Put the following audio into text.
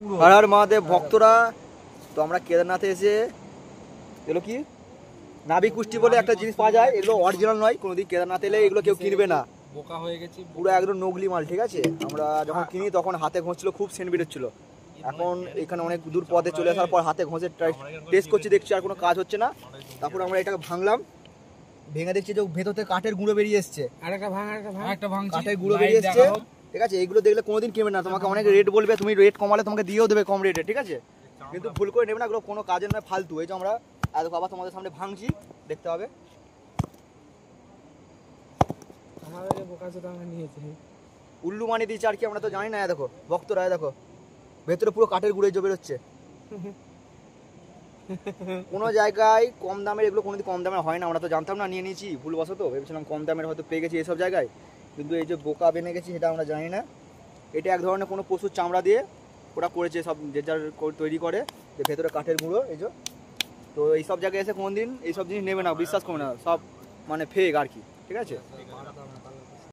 হর হর মহাদেব ভক্তরা। তো আমরা কেদারনাথে এসে এগুলো কি নাভি কুষ্টি বলে একটা জিনিস পাওয়া যায়, এগুলো অরিজিনাল নয়, কোনোদিন কেদারনাথ এলে এগুলো কেউ কিনবে না, বোকা হয়ে গেছি পুরো একদম নকলি মাল। ঠিক আছে, আমরা যখন কিনি তখন হাতে ঘষছিল, খুব সেন্ট বেরোচ্ছিল। এখন এখানে অনেক দূর পথে চলে আসার পর হাতে ঘষে টেস্ট করছি, দেখছি আর কোনো কাজ হচ্ছে না। তারপর আমরা এটাকে ভাঙলাম, ভেঙে দেখছি যে ভেতর থেকে কাঠের গুঁড়ো বেরিয়ে এসছে, কাঠের গুঁড়ো বেরিয়ে এসছে। ঠিক আছে, এইগুলো দেখলে কোনোদিন কিনবে না, তোমাকে অনেক রেট বলবে, তুমি রেট কমালে তোমাকে দিয়েও দেবে কম রেটে। ঠিক আছে, কিন্তু ভুল করে নেবে না, এগুলো কোনো কাজের নয়, ফালতু। এই যে আমরা এত আবার তোমাদের সামনে ভাঙছি, দেখতে হবে। উল্লু মানি দিয়েছে আর কি, আমরা তো জানি না। দেখো ভক্তরা, দেখো ভেতরে পুরো কাঠের গুঁড়ো বেরোচ্ছে। কোনো জায়গায় কম দামের এগুলো কোনোদিন কম দামের হয় না, আমরা তো জানতাম না, নিয়ে নিয়েছি ভুলবশত, ভেবেছিলাম কম দামের হয়তো পেয়ে গেছি এসব জায়গায়, কিন্তু এই যে বোকা বেনে গেছি সেটা আমরা জানি না। এটা এক ধরনের কোনো পশুর চামড়া দিয়ে ওরা করেছে, সব যে যার তৈরি করে, যে ভেতরে কাঠের গুঁড়ো। এই যে তো এইসব জায়গায় এসে কোনোদিন এইসব জিনিস নেবে না, বিশ্বাস করবে না, সব মানে ফেক আর কি। ঠিক আছে।